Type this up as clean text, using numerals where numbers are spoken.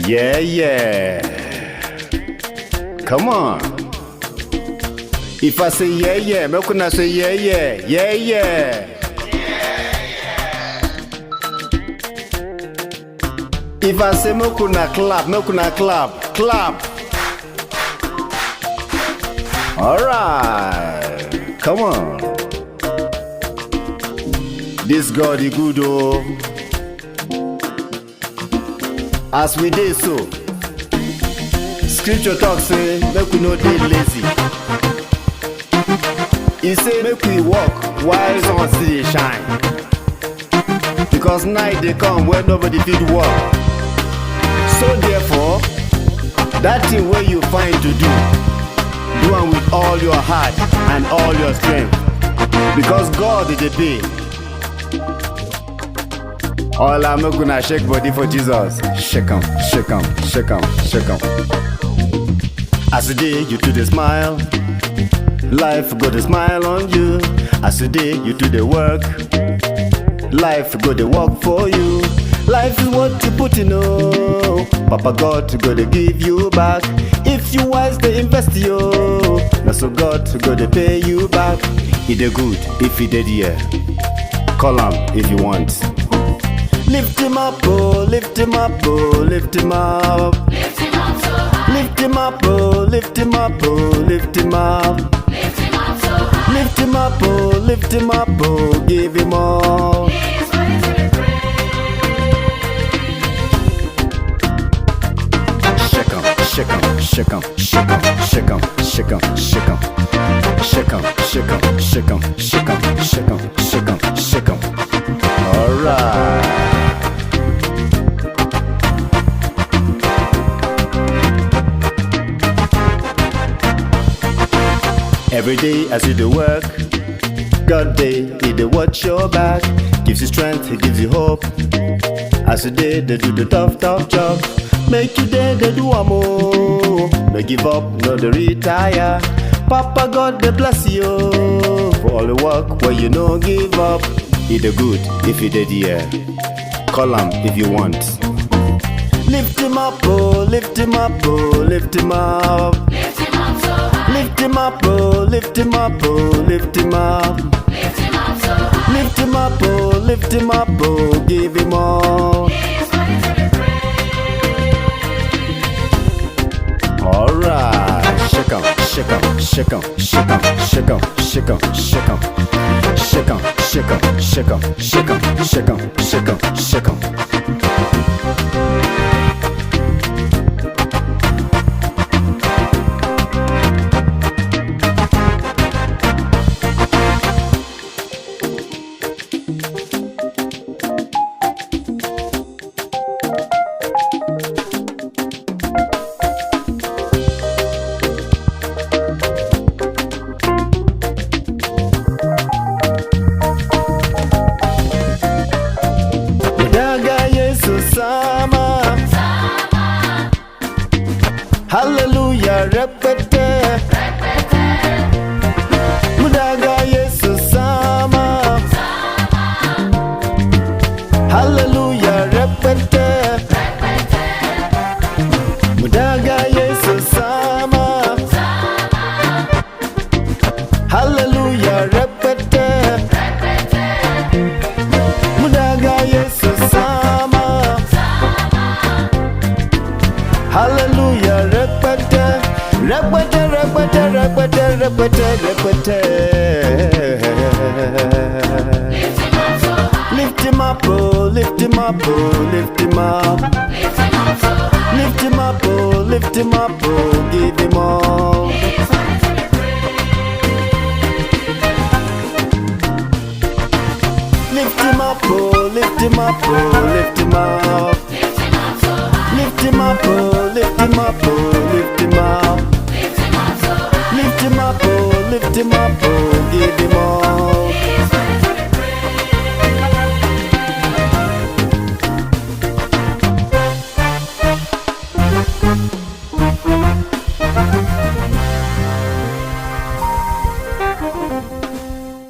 Yeah. Come on. If I say yeah, make una say yeah. If I say make una clap. Alright, come on. This God is good, oh. As we dey so, Scripture talk say make we no dey lazy. He say make we walk while sun still dey shine, because night dey come when nobody fit walk. So therefore, that thing wey you find to do am with all your heart and all your strength, because God dey pay. All I'm not gonna shake body for Jesus. Shake 'em. As a day you do the smile, life go to smile on you. As a day you do the work, life go to work for you. Life is what you put in, oh. Papa God go to give you back. If you wise to invest, yo, now so God go to pay you back. He did good if he did, yeah. Call him if you want. Lift him up, oh, lift him up, oh, lift him up. Lift him up so high. Lift him up, oh, lift him up, oh, lift him up. Lift him up so high. Lift him up, oh, lift him up, oh, give him all. He is worthy to be praised. Shake 'em. Alright. Every day as you do work, God day, He dey watch your back. Gives you strength, He gives you hope. As you day, they do the tough job. Make you day, they do a more. No give up, no they retire. Papa God, they bless you for all the work where you no give up. He the good if you did, yeah. Call him if you want. Lift him up, oh, lift him up, oh, lift him up. Lift him up so high. Lift him up, oh, lift him up, oh, lift him up. Lift him up so high. Lift him up, oh, lift him up, oh, give him all. He is worthy to be praised. Alright, shake 'em. Hallelujah, repete. Mudaga Yesu sama. Hallelujah, repete. Mudaga Yesu sama. Hallelujah, repete. Mudaga Yesu sama. Hallelujah, repete. Lift him up so high. Lift him up, oh, lift him up. Lift him up so high. Lift him up, oh, lift him up, oh, give him all. He is worthy to be praised. Lift him up, oh, lift him up, oh, lift him up. Lift him up so high. Lift him up, oh, lift him up, oh, lift him up. Lift him up so high. Lift him up, oh, lift him up, oh, give him all.